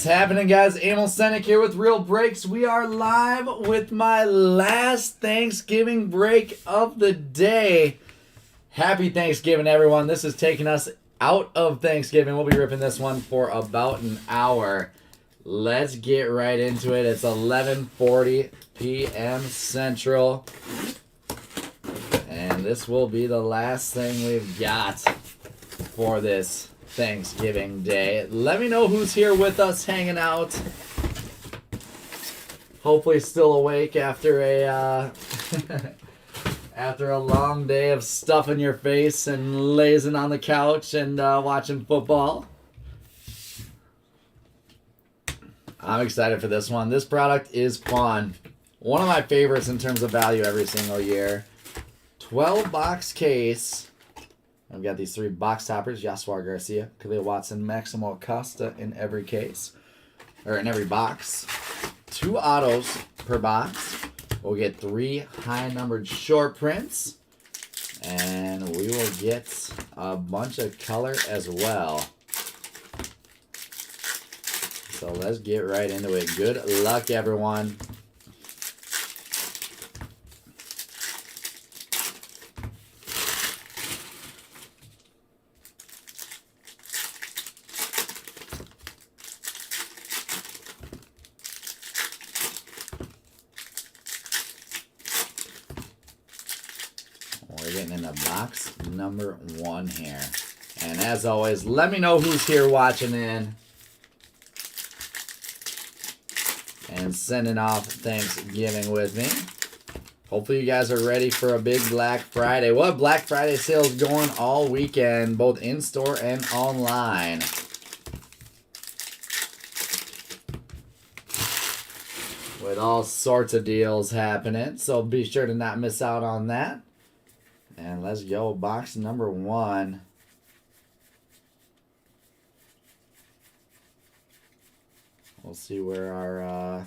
What's happening, guys? Emil Senek here with Real Breaks. We are live with my last Thanksgiving break of the day. Happy Thanksgiving, everyone. This is taking us out of Thanksgiving. We'll be ripping this one for about an hour. Let's get right into it. It's 11:40 p.m. Central. And this will be the last thing we've got for this Thanksgiving Day. Let me know who's here with us hanging out. Hopefully still awake after a after a long day of stuffing your face and lazing on the couch and watching football. I'm excited for this one. This product is fun. One of my favorites in terms of value every single year. 12-box case. I've got these 3 box toppers: Yasuar Garcia, Khalil Watson, Maximo Acosta in every case, or in every box. 2 autos per box. We'll get 3 high-numbered short prints, and we will get a bunch of color as well. So let's get right into it. Good luck, everyone. We're getting into box number 1 here. And as always, let me know who's here watching in and sending off Thanksgiving with me. Hopefully you guys are ready for a big Black Friday. We'll have Black Friday sales going all weekend, both in-store and online. With all sorts of deals happening, so be sure to not miss out on that. And let's go, box number 1. We'll see where our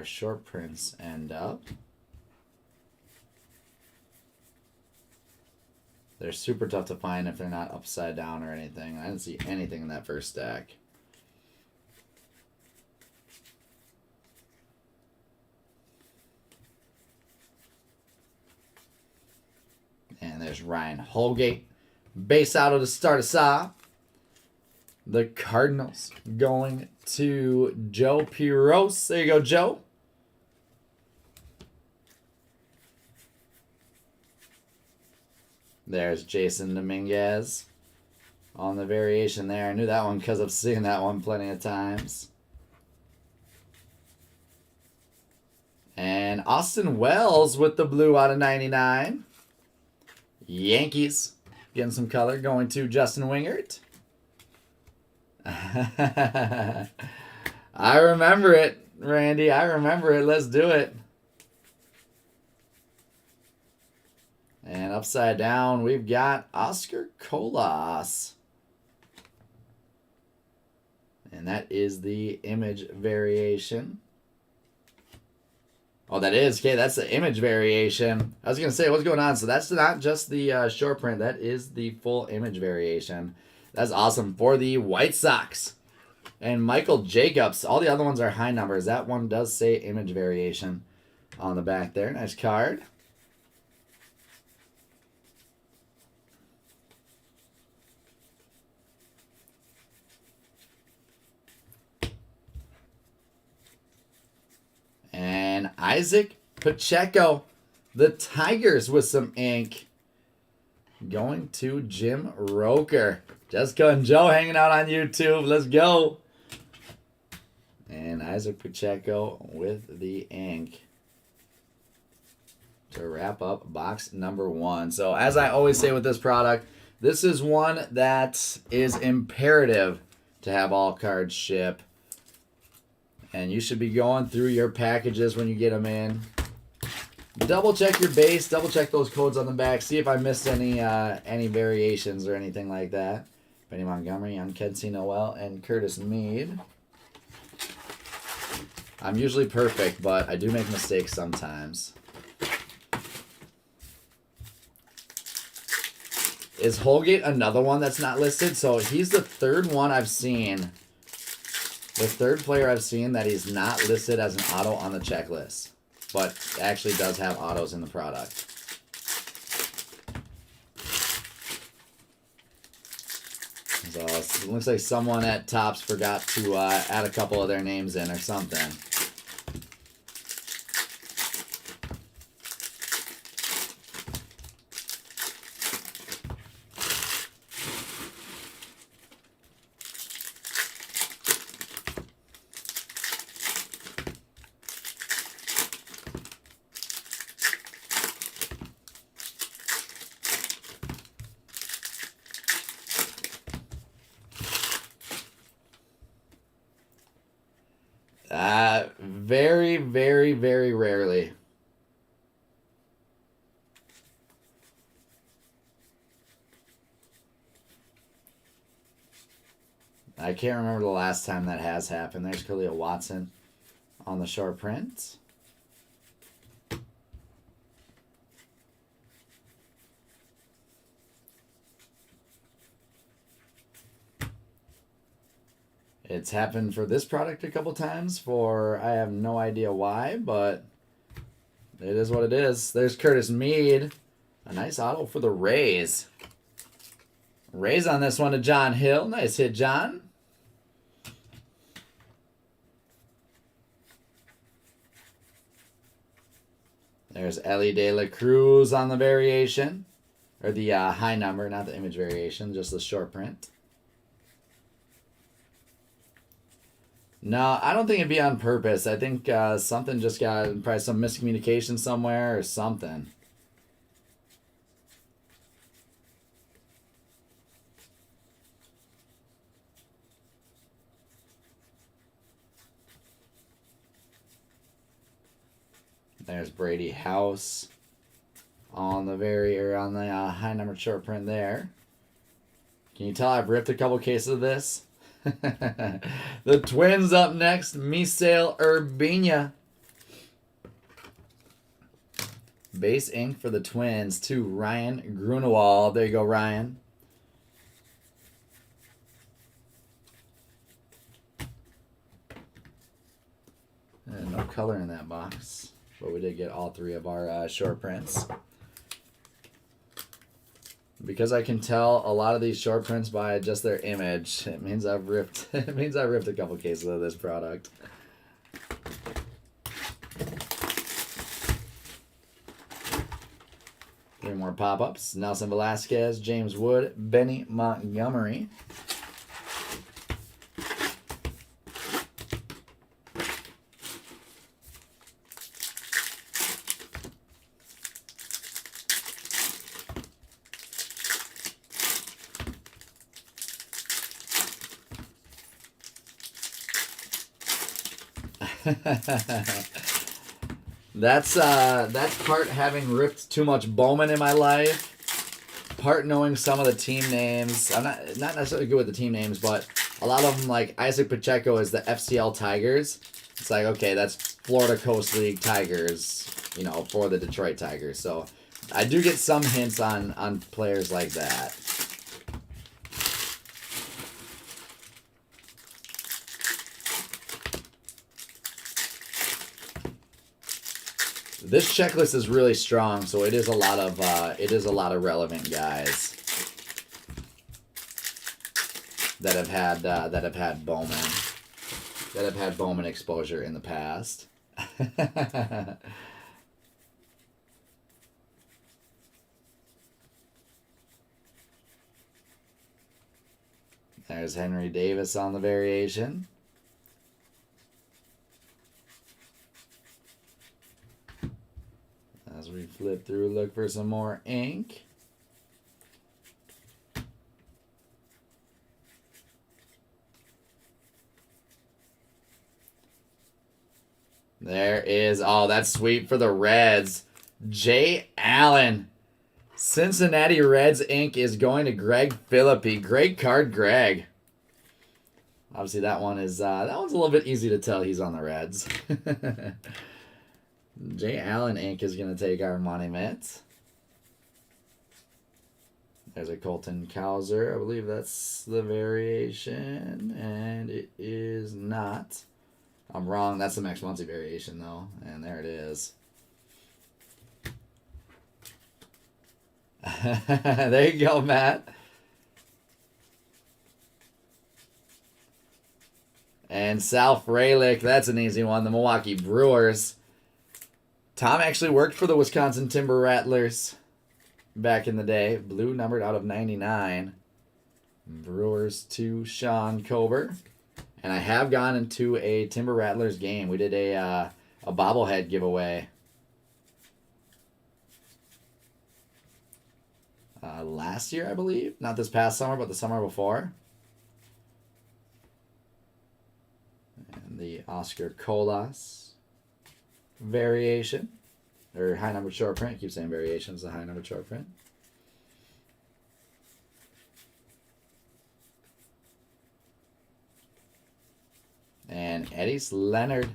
short prints end up. They're super tough to find if they're not upside down or anything. I didn't see anything in that first stack. And there's Ryan Holgate. Base auto to start us off. The Cardinals going to Joe Piros. There you go, Joe. There's Jason Dominguez on the variation there. I knew that one because I've seen that one plenty of times. And Austin Wells with the blue out of 99. Yankees getting some color, going to Justin Wingert. I remember it, Randy. I remember it. Let's do it. And upside down, we've got Oscar Colas. And that is the image variation. Oh, that is. Okay, that's the image variation. I was going to say, what's going on? So that's not just the short print. That is the full image variation. That's awesome for the White Sox. And Michael Jacobs. All the other ones are high numbers. That one does say image variation on the back there. Nice card. And Isaac Pacheco, the Tigers with some ink. Going to Jim Roker. Jessica and Joe hanging out on YouTube. Let's go. And Isaac Pacheco with the ink to wrap up box number 1. So as I always say with this product, this is one that is imperative to have all cards ship. And you should be going through your packages when you get them in. Double check your base. Double check those codes on the back. See if I missed any variations or anything like that. Benny Montgomery, on Kenzie Noel, and Curtis Mead. I'm usually perfect, but I do make mistakes sometimes. Is Holgate another one that's not listed? So he's the third one I've seen. The third player I've seen that he's not listed as an auto on the checklist, but actually does have autos in the product. So it looks like someone at Topps forgot to add a couple of their names in or something. Very, very, very rarely. I can't remember the last time that has happened. There's Khalil Watson on the short print. It's happened for this product a couple times for, I have no idea why, but it is what it is. There's Curtis Mead. A nice auto for the Rays. Rays on this one to John Hill. Nice hit, John. There's Ellie De La Cruz on the variation. Or the high number, not the image variation, just the short print. No, I don't think it'd be on purpose. I think something just got, probably some miscommunication somewhere or something. There's Brady House on the high number short print there. Can you tell I've ripped a couple cases of this? The Twins up next. Misael Urbina. Base ink for the Twins to Ryan Grunewald. There you go, Ryan. And no color in that box, but we did get all three of our short prints. Because I can tell a lot of these short prints by just their image, it means I've ripped. It means I've ripped a couple cases of this product. Three more pop-ups: Nelson Velasquez, James Wood, Benny Montgomery. That's part having ripped too much Bowman in my life, part knowing some of the team names. I'm not necessarily good with the team names, but a lot of them, like Isaac Pacheco is the FCL Tigers. It's like, okay, that's Florida Coast League Tigers, you know, for the Detroit Tigers. So I do get some hints on players like that. This checklist is really strong, so it is a lot of relevant guys that have had Bowman exposure in the past. There's Henry Davis on the variation. As we flip through, look for some more ink. There is, oh, that's sweet for the Reds. Jay Allen. Cincinnati Reds ink is going to Greg Philippi. Great card, Greg. Obviously, that one's a little bit easy to tell he's on the Reds. Jay Allen ink is going to take our monument. There's a Colton Cowser. I believe that's the variation, and it is not. I'm wrong. That's the Max Muncy variation, though, and there it is. There you go, Matt. And Sal Frelick, that's an easy one. The Milwaukee Brewers. Tom actually worked for the Wisconsin Timber Rattlers back in the day. Blue numbered out of 99. Brewers to Sean Kober. And I have gone into a Timber Rattlers game. We did a bobblehead giveaway last year, I believe. Not this past summer, but the summer before. And the Oscar Colas variation. Or high number short print. I keep saying variations, the high number short print. And Eddie's Leonard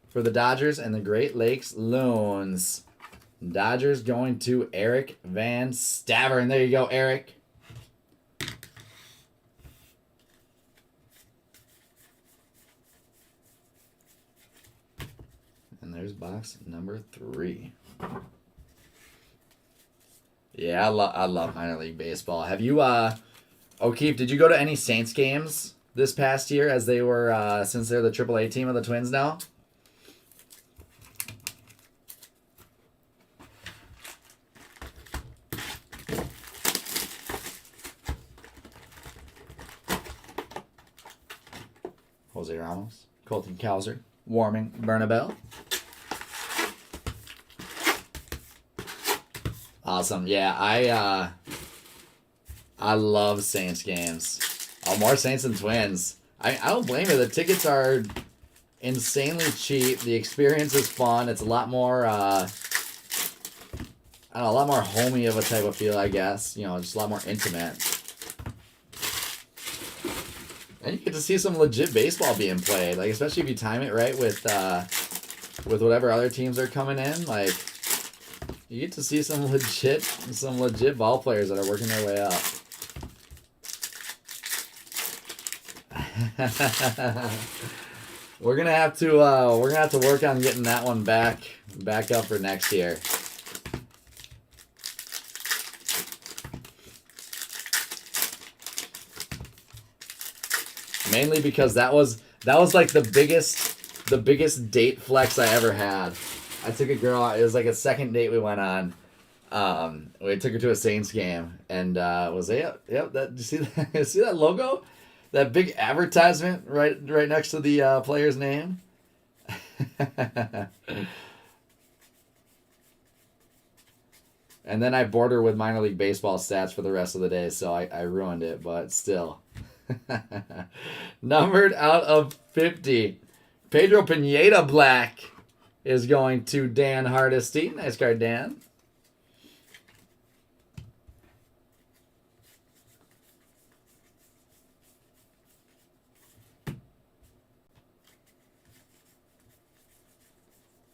for the Dodgers and the Great Lakes Loons. Dodgers going to Eric Van Stavern. There you go, Eric. And there's box number 3. Yeah, I love minor league baseball. Have you, O'Keefe, did you go to any Saints games this past year as they were, since they're the AAA team of the Twins now? Jose Ramos, Colton Cowser, Warming Bernabel. Awesome. Yeah, I love Saints games. Oh, more Saints than Twins. I don't blame you. The tickets are insanely cheap. The experience is fun. It's a lot more I don't know, a lot more homey of a type of feel, I guess. You know, just a lot more intimate. And you get to see some legit baseball being played, like especially if you time it right with whatever other teams are coming in. Like, you get to see some legit ball players that are working their way up. We're gonna have to work on getting that one back up for next year. Mainly because that was like the biggest date flex I ever had. I took a girl. It was like a second date we went on. We took her to a Saints game, and was yep. That you see that? You see that logo? That big advertisement right next to the player's name. And then I bored her with minor league baseball stats for the rest of the day, so I ruined it. But still, numbered out of 50. Pedro Pineda Black is going to Dan Hardesty. Nice card, Dan.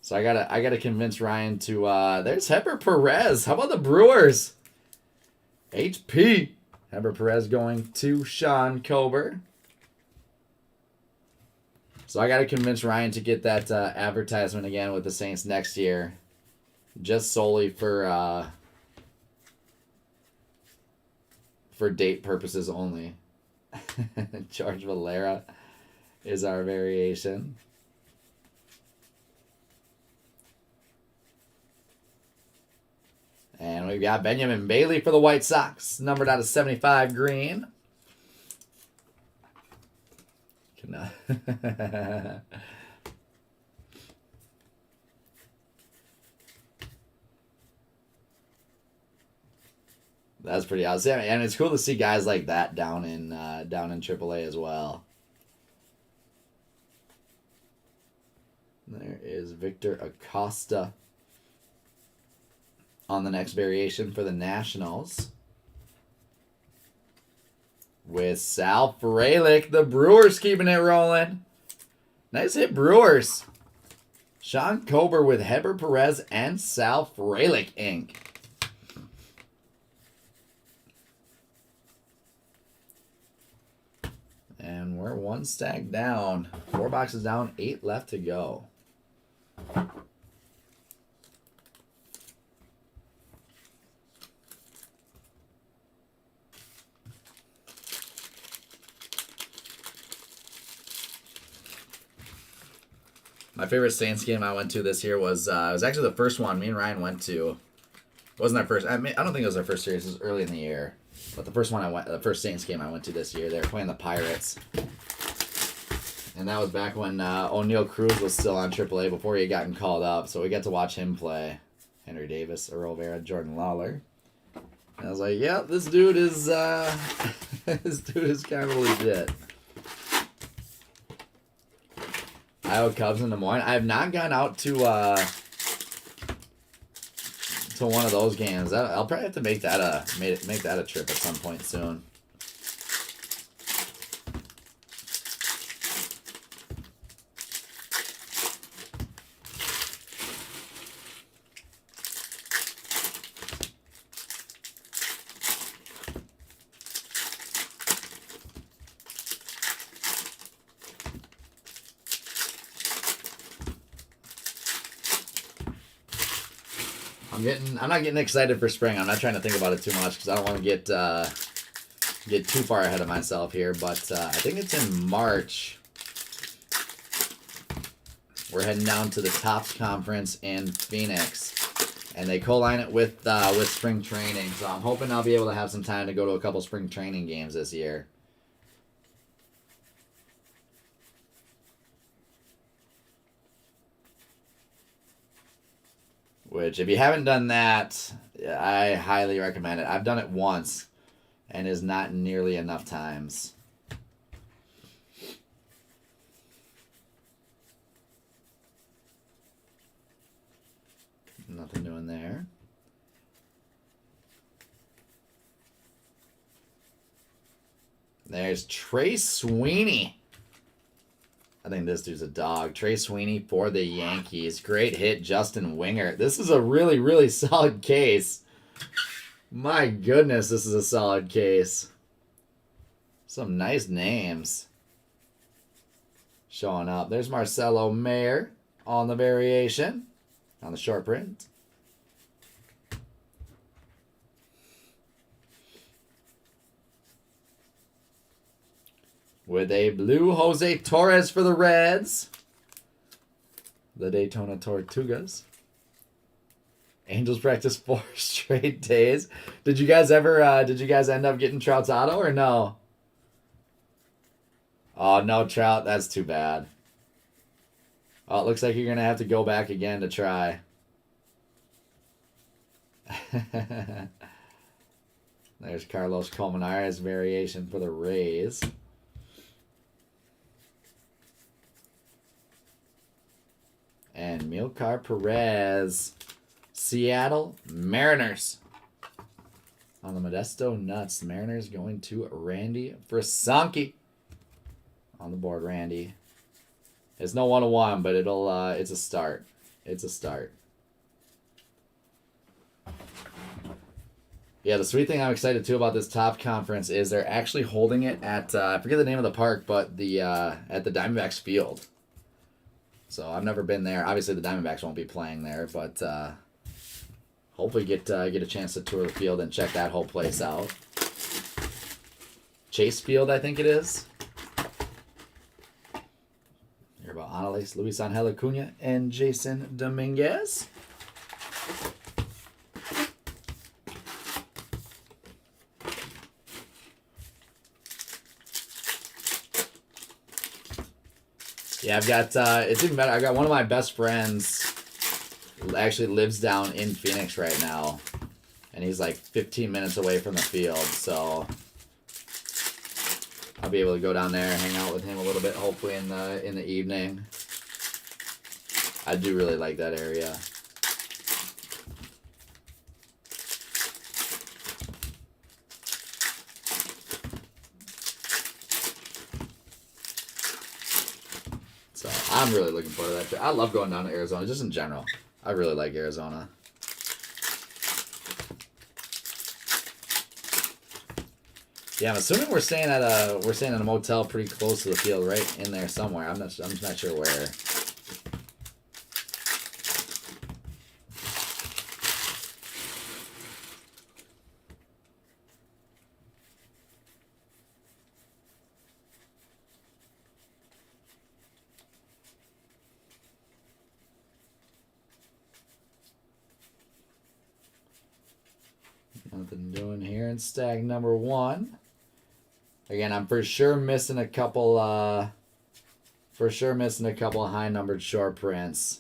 So I gotta convince Ryan to there's Heber Perez. How about the Brewers? HP. Heber Perez going to Sean Kober. So I gotta convince Ryan to get that advertisement again with the Saints next year. Just solely for date purposes only. George Valera is our variation. And we've got Benjamin Bailey for the White Sox, numbered out of 75 green. That's pretty awesome, and it's cool to see guys like that down in AAA as well. There is Victor Acosta on the next variation for the Nationals. With Sal Frelick, the Brewers keeping it rolling. Nice hit, Brewers. Sean Kober with Heber Perez and Sal Frelick Inc. And we're one stack down. 4 boxes down, 8 left to go. My favorite Saints game I went to this year was it was actually the first one me and Ryan went to. It wasn't our first. I don't think it was our first series. It was early in the year, but the first one the first Saints game I went to this year, they were playing the Pirates, and that was back when O'Neal Cruz was still on AAA before he had gotten called up. So we got to watch him play. Henry Davis, Earl Vera, Jordan Lawler. And I was like, yeah, this dude is this dude is kind of legit. Iowa Cubs in Des Moines. I have not gone out to one of those games. I'll probably have to make that a trip at some point soon. I'm not getting excited for spring. I'm not trying to think about it too much because I don't want to get too far ahead of myself here. But I think it's in March. We're heading down to the Topps Conference in Phoenix, and they co-line it with spring training. So I'm hoping I'll be able to have some time to go to a couple spring training games this year. Which, if you haven't done that, I highly recommend it. I've done it once, and is not nearly enough times. Nothing doing there. There's Trey Sweeney. I think this dude's a dog. Trey Sweeney for the Yankees. Great hit, Justin Winger. This is a really, really solid case. My goodness, this is a solid case. Some nice names showing up. There's Marcelo Mayer on the variation, on the short print. With a blue Jose Torres for the Reds. The Daytona Tortugas. Angels practice 4 straight days. Did you guys end up getting Trout's auto or no? Oh, no Trout. That's too bad. Oh, it looks like you're going to have to go back again to try. There's Carlos Colmenares variation for the Rays. And Milkar Perez, Seattle Mariners. On the Modesto Nuts, Mariners going to Randy Frisanki. On the board, Randy. It's no 101, but it's a start. It's a start. Yeah, the sweet thing I'm excited too about this top conference is they're actually holding it at I forget the name of the park, but at the Diamondbacks field. So I've never been there. Obviously, the Diamondbacks won't be playing there, but hopefully get a chance to tour the field and check that whole place out. Chase Field, I think it is. Hear about Angeles, Luis Angel Acuna, and Jason Dominguez. Yeah, I've got, it's even better. I've got one of my best friends actually lives down in Phoenix right now. And he's like 15 minutes away from the field. So I'll be able to go down there and hang out with him a little bit, hopefully in the evening. I do really like that area. So I'm really looking forward to that trip. I love going down to Arizona, just in general. I really like Arizona. Yeah, I'm assuming we're staying at a motel pretty close to the field, right in there somewhere. I'm not sure where. Nothing doing here in stack number 1. Again, I'm for sure missing a couple high numbered short prints.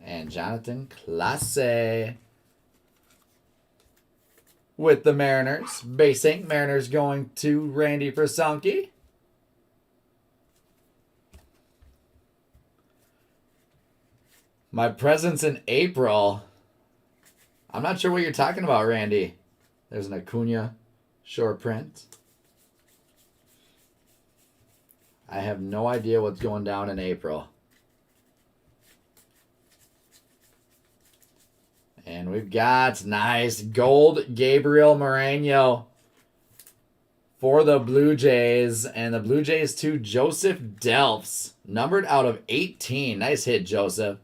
And Jonathan Classe with the Mariners. Base ink Mariners going to Randy Frasonki. My presence in April. I'm not sure what you're talking about, Randy. There's an Acuna short print. I have no idea what's going down in April. And we've got nice gold Gabriel Moreno for the Blue Jays. And the Blue Jays to Joseph Delphs. Numbered out of 18. Nice hit, Joseph.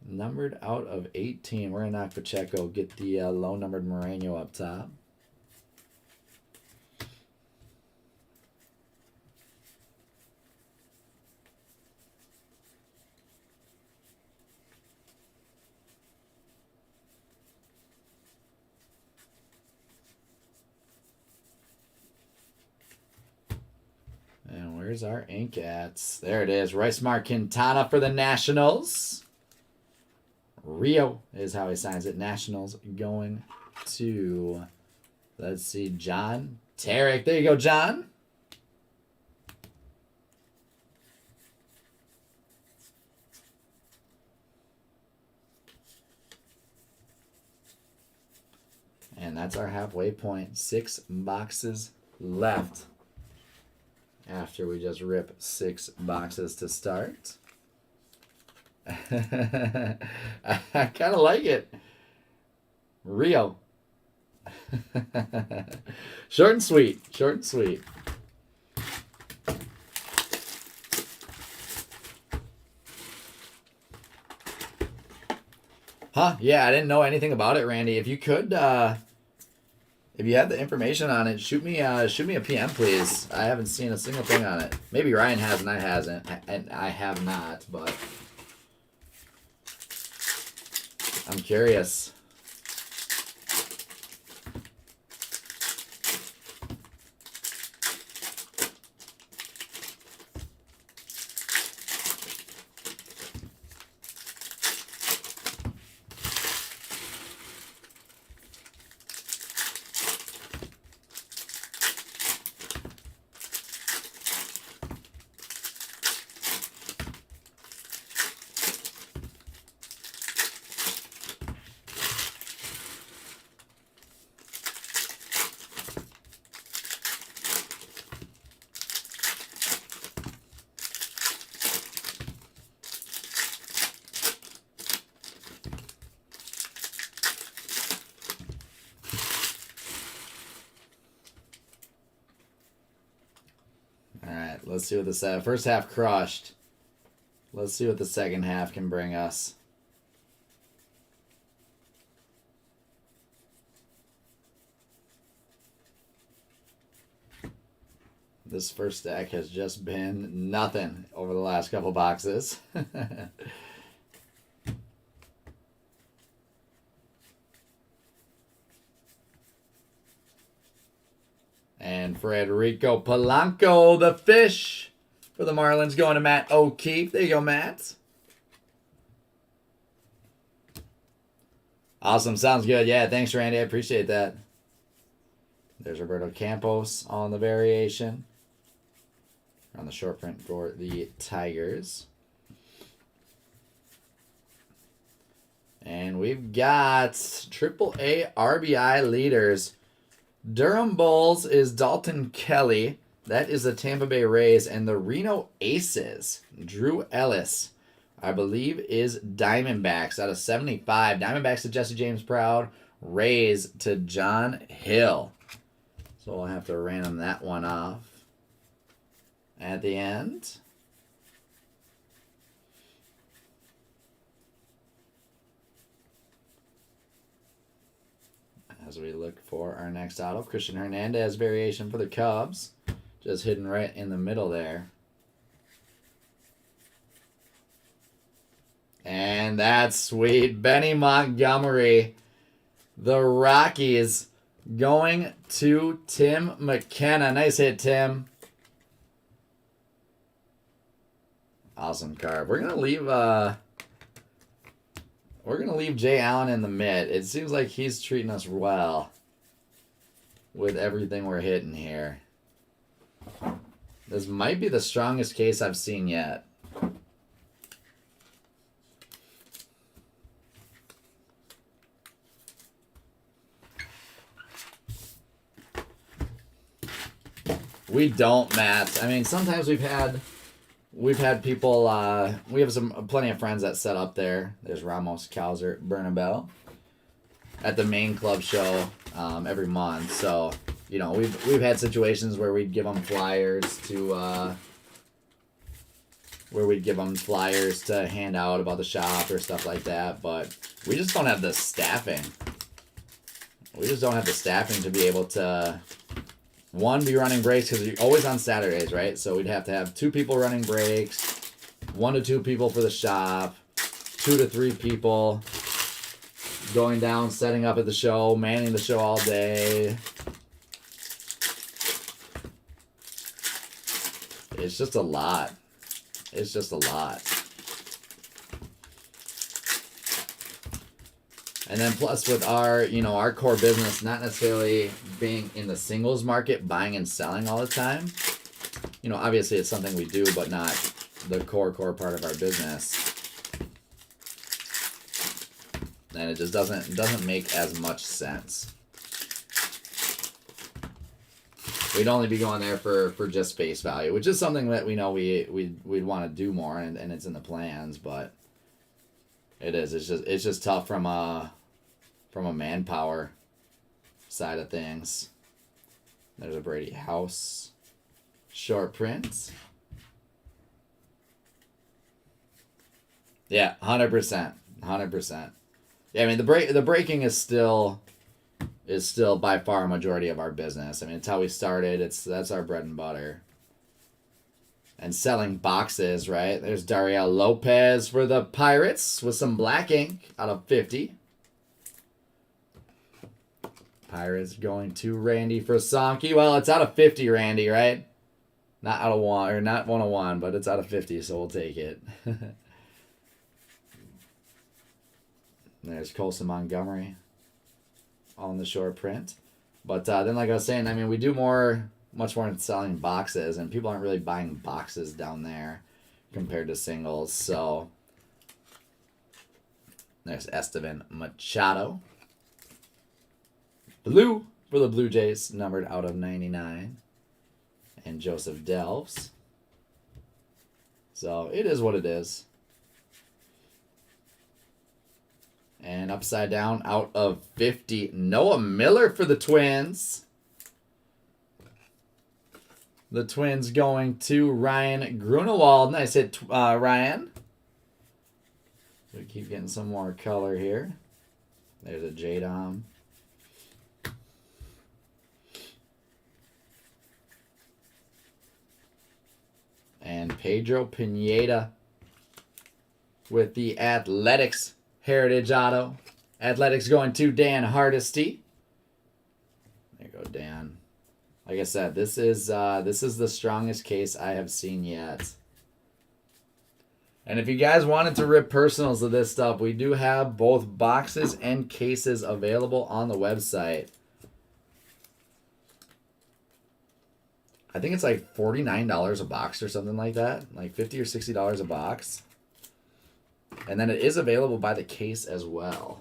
Numbered out of 18. We're going to knock Pacheco. Get the low-numbered Moreno up top. And where's our ink at? There it is. Rice-Mark Quintana for the Nationals. Rio is how he signs it. Nationals going to, let's see, John Tarek. There you go, John. And that's our halfway point. 6 boxes left after we just rip 6 boxes to start. I kind of like it. Rio. Short and sweet. Short and sweet. Huh? Yeah, I didn't know anything about it, Randy. If you could, if you have the information on it, shoot me a PM, please. I haven't seen a single thing on it. Maybe Ryan has and I hasn't, and I have not, but I'm curious. Let's see what the first half crushed. Let's see what the second half can bring us. This first stack has just been nothing over the last couple boxes. And Federico Polanco, the fish for the Marlins, going to Matt O'Keefe. There you go, Matt. Awesome. Sounds good. Yeah, thanks, Randy. I appreciate that. There's Roberto Campos on the variation. On the short print for the Tigers. And we've got AAA RBI leaders. Durham Bulls is Dalton Kelly. That is the Tampa Bay Rays. And the Reno Aces, Drew Ellis I believe, is Diamondbacks out of 75. Diamondbacks to Jesse James Proud. Rays to John Hill. So we'll have to random that one off at the end. As we look for our next auto, Christian Hernandez variation for the Cubs. Just hidden right in the middle there. And that's sweet. Benny Montgomery. The Rockies going to Tim McKenna. Nice hit, Tim. Awesome card. We're gonna leave Jay Allen in the mid. It seems like he's treating us well with everything we're hitting here. This might be the strongest case I've seen yet. We don't, Matt. I mean, sometimes we've had people. We have plenty of friends that set up there. There's Ramos, Cowser, Bernabel at the main club show every month. So you know, we've had situations where we'd give them flyers to hand out about the shop or stuff like that. But we just don't have the staffing. We just don't have the staffing to be able to. One, be running breaks because you're always on Saturdays, right? So we'd have to have 2 people running breaks, 1 to 2 people for the shop, 2 to 3 people going down, setting up at the show, manning the show all day. It's just a lot. It's just a lot. And then plus with our core business not necessarily being in the singles market, buying and selling all the time. You know, obviously it's something we do, but not the core part of our business. And it just doesn't make as much sense. We'd only be going there for just face value, which is something that we know we'd want to do more, and it's in the plans, but it is. It's just tough from a manpower side of things. There's a Brady House short print. Yeah, 100%. 100%. Yeah, I mean the breaking is still by far a majority of our business. I mean, it's how we started. That's our bread and butter. And selling boxes, right? There's Dariel Lopez for the Pirates with some black ink out of 50. Pirates going to Randy for Sonky. Well, it's out of 50, Randy, right? Not out of 1, or not 101, but it's out of 50, so we'll take it. There's Colson Montgomery on the short print. But then, like I was saying, I mean, we do much more in selling boxes, and people aren't really buying boxes down there compared to singles. So there's Esteban Machado. Blue for the Blue Jays, numbered out of 99. And Joseph Delves. So it is what it is. And upside down, out of 50, Noah Miller for the Twins. The Twins going to Ryan Grunewald. Nice hit, Ryan. So we keep getting some more color here. There's a J-Dom. And Pedro Pineda with the Athletics Heritage Auto. Athletics going to Dan Hardesty. There you go, Dan. Like I said, this is the strongest case I have seen yet. And if you guys wanted to rip personals of this stuff, we do have both boxes and cases available on the website. I think it's like $49 a box or something like that. Like $50 or $60 a box. And then it is available by the case as well.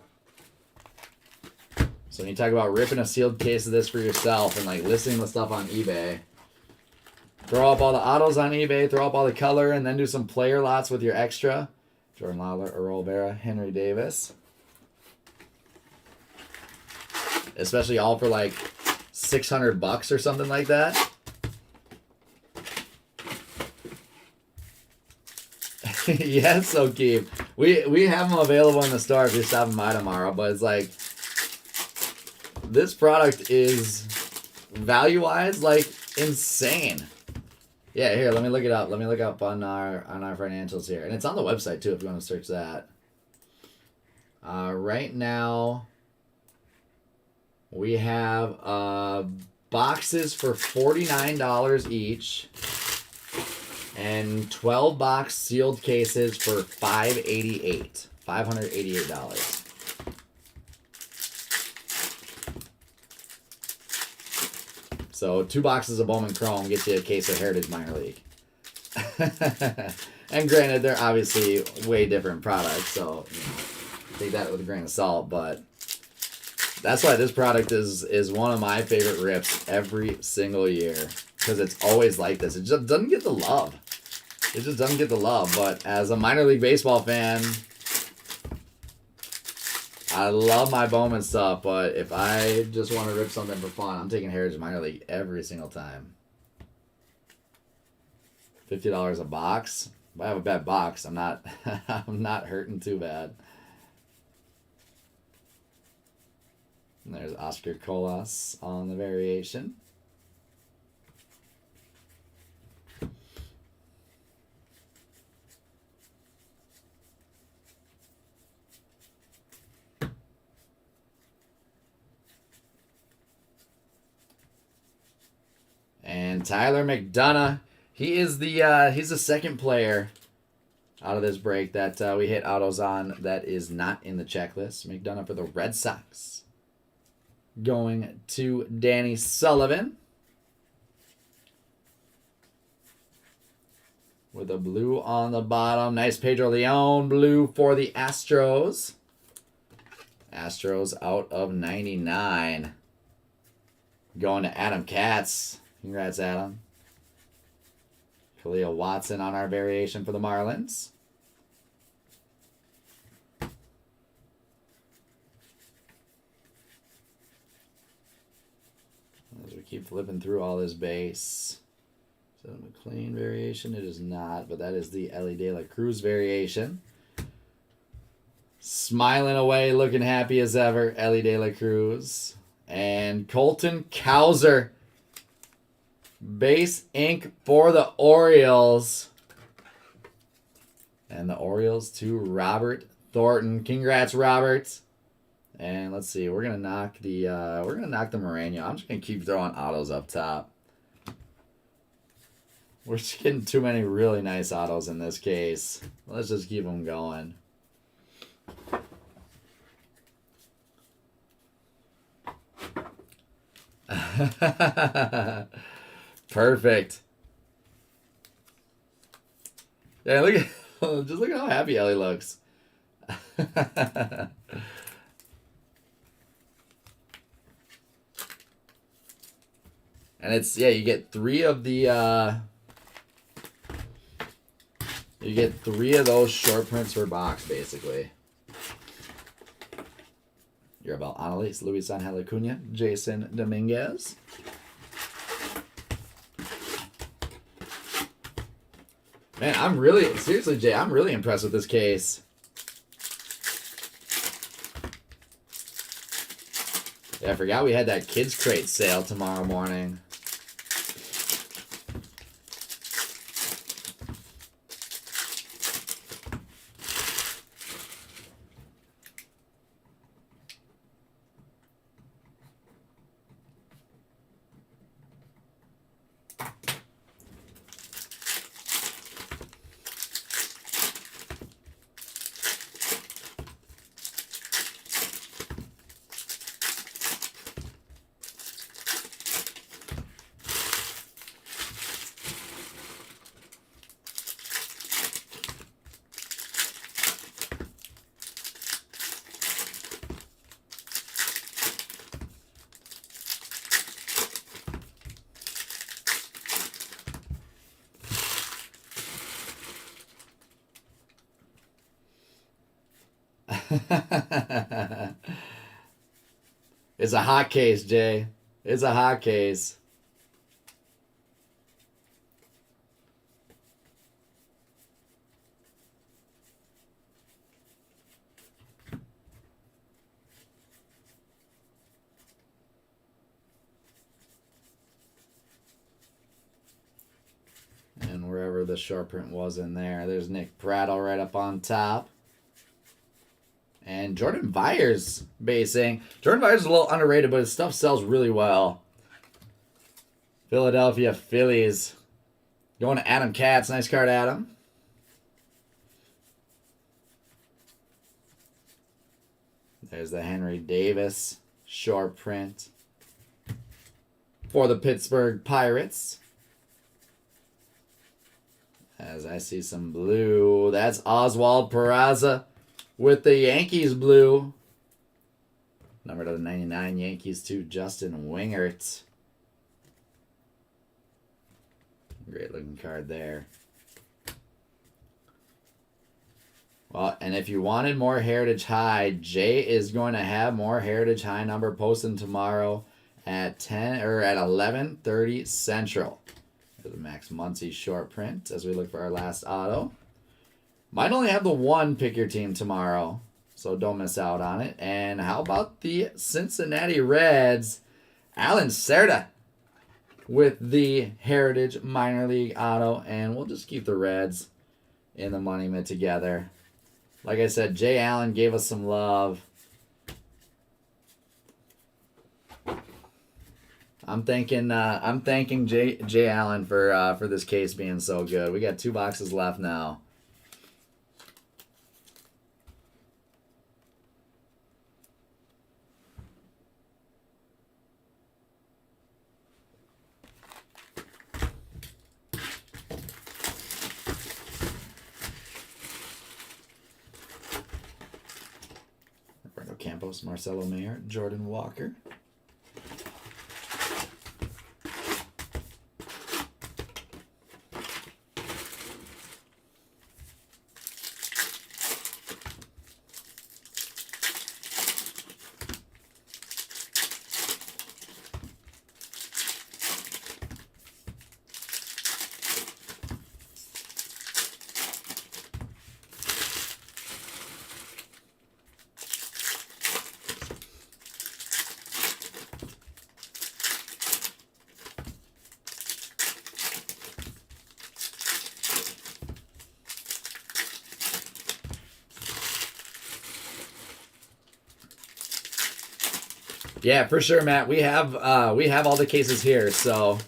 So when you talk about ripping a sealed case of this for yourself and like listing the stuff on eBay, throw up all the autos on eBay, throw up all the color, and then do some player lots with your extra. Jordan Lawler, Earl Vera, Henry Davis. Especially all for like $600 or something like that. Yes, O'Keefe. We have them available in the store if you're stopping by tomorrow, but it's like this product is value-wise like insane. Yeah, here, let me look it up. Let me look up on our financials here. And it's on the website too if you want to search that. Right now we have boxes for $49 each. And 12 box sealed cases for $588. So 2 boxes of Bowman Chrome gets you a case of Heritage Minor League. And granted, they're obviously way different products, so you know, take that with a grain of salt. But that's why this product is one of my favorite rips every single year, because it's always like this. It just doesn't get the love. It just doesn't get the love. But as a minor league baseball fan, I love my Bowman stuff. But if I just want to rip something for fun, I'm taking Heritage Minor League every single time. $50 a box. If I have a bad box, I'm not I'm not hurting too bad. And there's Oscar Colas on the variation. And Tyler McDonough, he's the second player out of this break that we hit autos on that is not in the checklist. McDonough for the Red Sox. Going to Danny Sullivan. With a blue on the bottom. Nice Pedro Leon blue for the Astros. Astros out of 99. Going to Adam Katz. Congrats, Adam. Khalil Watson on our variation for the Marlins. As we keep flipping through all this base. Is that a McLean variation? It is not, but that is the Ellie De La Cruz variation. Smiling away, looking happy as ever, Ellie De La Cruz. And Colton Cowser. Base ink for the Orioles. And the Orioles to Robert Thornton. Congrats, Robert. And let's see, we're gonna knock the Moreno. I'm just gonna keep throwing autos up top. We're just getting too many really nice autos in this case. Let's just keep them going. Perfect. Yeah, look at just look at how happy Ellie looks. And it's you get 3 of the you get 3 of those short prints per box basically. You're about Annalise, Luis Angel Acuna, Jason Dominguez. Man, seriously, Jay, I'm really impressed with this case. Yeah, I forgot we had that kids crate sale tomorrow morning. It's a hot case, Jay. It's a hot case. And wherever the short print was in there, there's Nick Prattle right up on top. And Jordan Byers basing. Jordan Byers is a little underrated, but his stuff sells really well. Philadelphia Phillies. Going to Adam Katz. Nice card, Adam. There's the Henry Davis short print for the Pittsburgh Pirates. As I see some blue. That's Oswald Peraza with the Yankees blue. Number to 99 Yankees to Justin Wingert. Great looking card there. Well, and if you wanted more Heritage High, Jay is going to have more Heritage High number posted tomorrow at 11:30 Central. There's a Max Muncy short print as we look for our last auto. Might only have the one pick your team tomorrow, so don't miss out on it. And how about the Cincinnati Reds? Alan Cerda with the Heritage Minor League auto, and we'll just keep the Reds in the money mitt together. Like I said, Jay Allen gave us some love. I'm thanking Jay Allen for this case being so good. We got 2 boxes left now. Roberto Campos, Marcelo Mayer, Jordan Walker. Yeah, for sure, Matt. We have all the cases here, so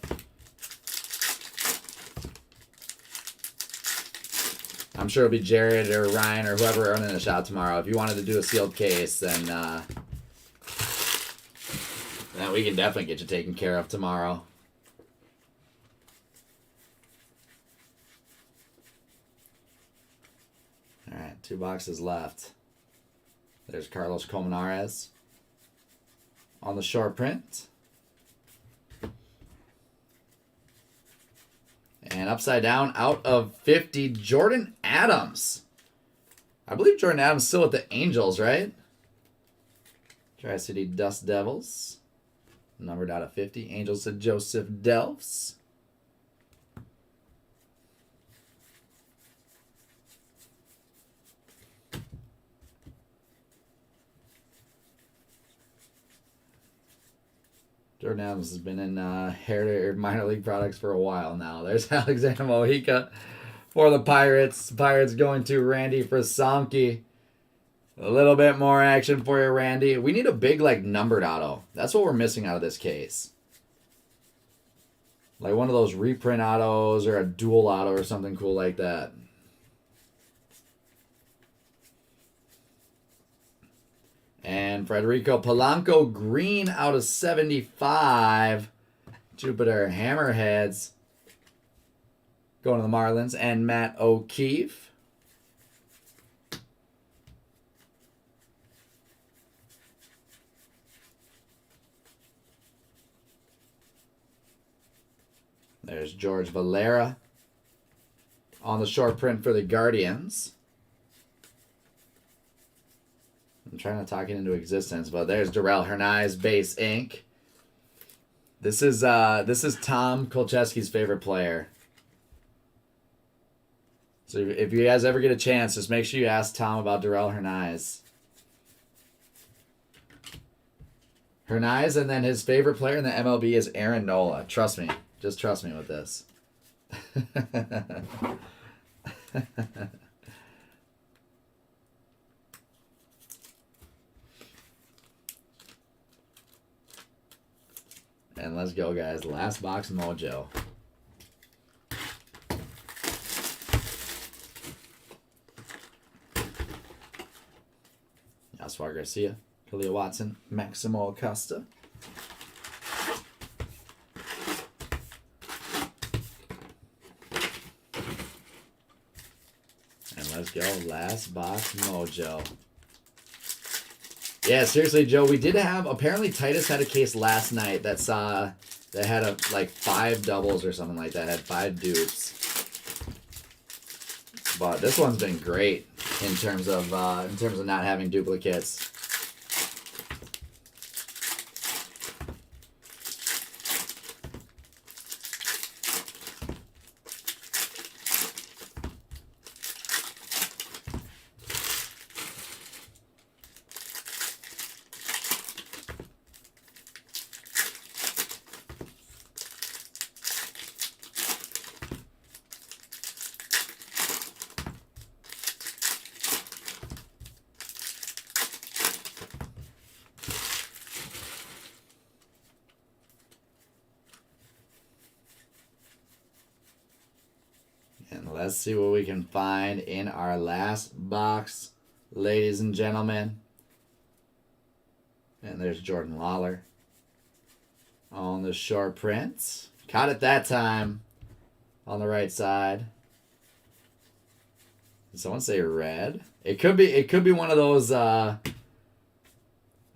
I'm sure it'll be Jared or Ryan or whoever running the shop tomorrow. If you wanted to do a sealed case, then we can definitely get you taken care of tomorrow. All right, 2 boxes left. There's Carlos Colmenares on the short print. And upside down, out of 50, Jordan Adams. I believe Jordan Adams is still with the Angels, right? Tri-City Dust Devils. Numbered out of 50. Angels to Joseph Delfs. Jordan Adams has been in Heritage minor league products for a while now. There's Alexander Mojica for the Pirates. Pirates going to Randy Frasomke. A little bit more action for you, Randy. We need a big, numbered auto. That's what we're missing out of this case. Like one of those reprint autos or a dual auto or something cool like that. And Federico Polanco green out of 75. Jupiter Hammerheads going to the Marlins. And Matt O'Keefe. There's George Valera on the short print for the Guardians. I'm trying to talk it into existence, but there's Darrell Hernaiz base ink. This is Tom Kolcheski's favorite player. So if you guys ever get a chance, just make sure you ask Tom about Darrell Hernaiz. Hernaiz, and then his favorite player in the MLB is Aaron Nola. Trust me. Just trust me with this. And let's go, guys. Last box mojo. Oswald Garcia, Khalil Watson, Maximo Acosta. And let's go. Last box mojo. Yeah, seriously, Joe, we did have, apparently Titus had a case last night that had like 5 doubles or something like that, had 5 dupes. But this one's been great in terms of not having duplicates. And let's see what we can find in our last box, ladies and gentlemen. And there's Jordan Lawler on the short print. Caught it that time on the right side. Did someone say red? It could be one of those I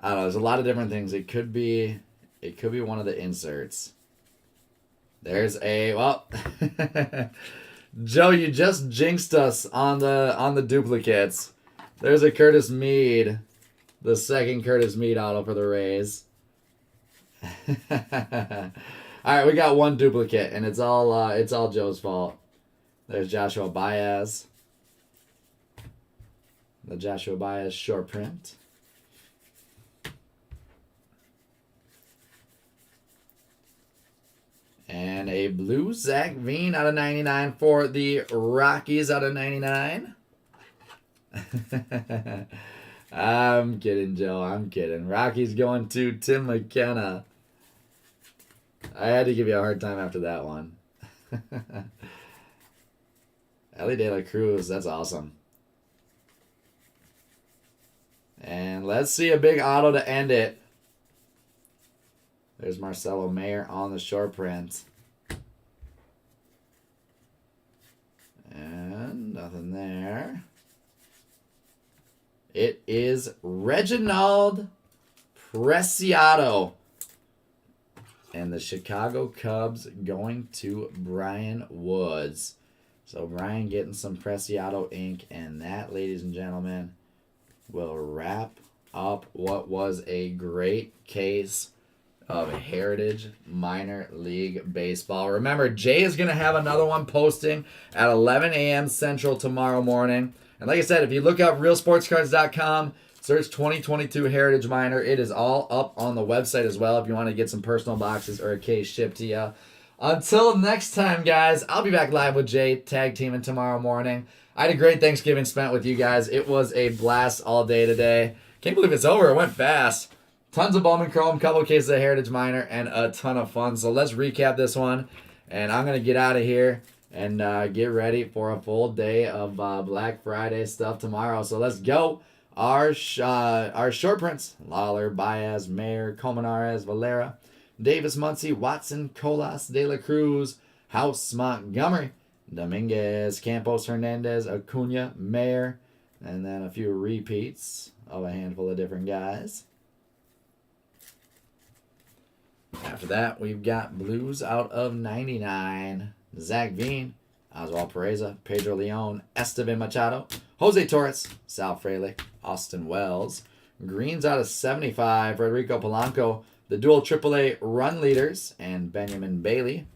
don't know, there's a lot of different things. It could be one of the inserts. There's a Joe, you just jinxed us on the duplicates. There's a Curtis Mead, the second Curtis Mead auto for the Rays. All right, we got one duplicate, and it's all Joe's fault. There's Joshua Baez, the Joshua Baez short print. And a blue Zach Veen out of 99 for the Rockies out of 99. I'm kidding, Joe. I'm kidding. Rockies going to Tim McKenna. I had to give you a hard time after that one. Ellie De La Cruz. That's awesome. And let's see a big auto to end it. There's Marcelo Mayer on the short print. And nothing there. It is Reginald Preciado. And the Chicago Cubs going to Brian Woods. So Brian getting some Preciado ink. And that, ladies and gentlemen, will wrap up what was a great case of Heritage Minor League Baseball. Remember, Jay is going to have another one posting at 11 a.m. Central tomorrow morning. And like I said, if you look up realsportscards.com, search 2022 Heritage Minor, it is all up on the website as well if you want to get some personal boxes or a case shipped to you. Until next time, guys, I'll be back live with Jay, tag teaming tomorrow morning. I had a great Thanksgiving spent with you guys. It was a blast all day today. Can't believe it's over. It went fast. Tons of Bowman Chrome, couple cases of Heritage Minor, and a ton of fun. So let's recap this one. And I'm going to get out of here and get ready for a full day of Black Friday stuff tomorrow. So let's go. Our short prints: Lawler, Baez, Mayer, Colmenares, Valera, Davis, Muncy, Watson, Colas, De La Cruz, House, Montgomery, Dominguez, Campos, Hernandez, Acuna, Mayer, and then a few repeats of a handful of different guys. After that, we've got Blues out of 99. Zach Veen, Oswald Pereza, Pedro Leon, Esteban Machado, Jose Torres, Sal Frelick, Austin Wells, Greens out of 75. Federico Polanco. The dual AAA run leaders and Benjamin Bailey.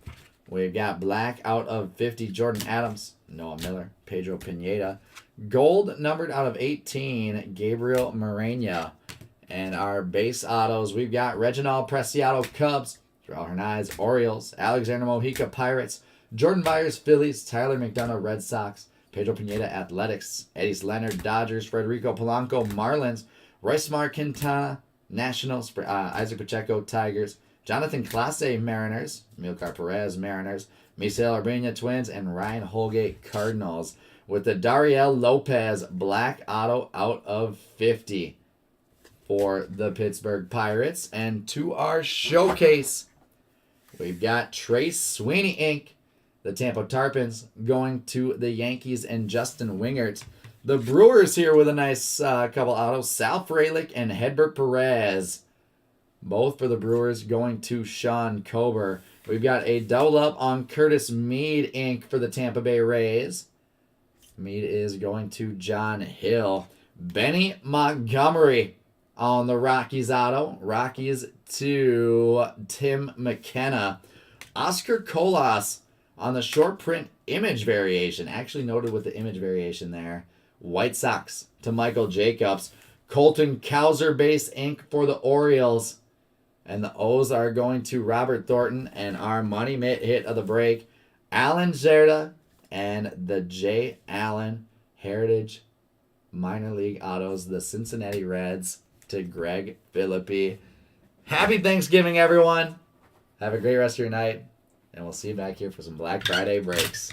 We've got black out of 50. Jordan Adams. Noah Miller. Pedro Pineda. Gold numbered out of 18. Gabriel Moreno. And our base autos, we've got Reginald Preciado Cubs. Raul Hernandez Orioles. Alexander Mojica Pirates. Jordan Byers Phillies. Tyler McDonough Red Sox. Pedro Pineda Athletics. Eddie Leonard Dodgers. Federico Polanco Marlins. Royce Mar Quintana Nationals. Isaac Pacheco Tigers. Jonathan Clase Mariners. Milcar Perez Mariners. Misael Urbina Twins. And Ryan Holgate Cardinals. With the Dariel Lopez black auto out of 50 for the Pittsburgh Pirates. And to our showcase, we've got Trace Sweeney Inc., the Tampa Tarpons, going to the Yankees and Justin Wingert. The Brewers here with a nice couple autos. Sal Frelick and Hedbert Perez. Both for the Brewers going to Sean Kober. We've got a double up on Curtis Mead Inc. for the Tampa Bay Rays. Mead is going to John Hill. Benny Montgomery on the Rockies auto. Rockies to Tim McKenna. Oscar Colas on the short print image variation. Actually noted with the image variation there. White Sox to Michael Jacobs. Colton Cowser base ink for the Orioles. And the O's are going to Robert Thornton. And our money hit of the break, Alan Zerda and the J. Allen Heritage Minor League Autos, the Cincinnati Reds to Greg Philippi. Happy Thanksgiving, everyone. Have a great rest of your night. And we'll see you back here for some Black Friday breaks.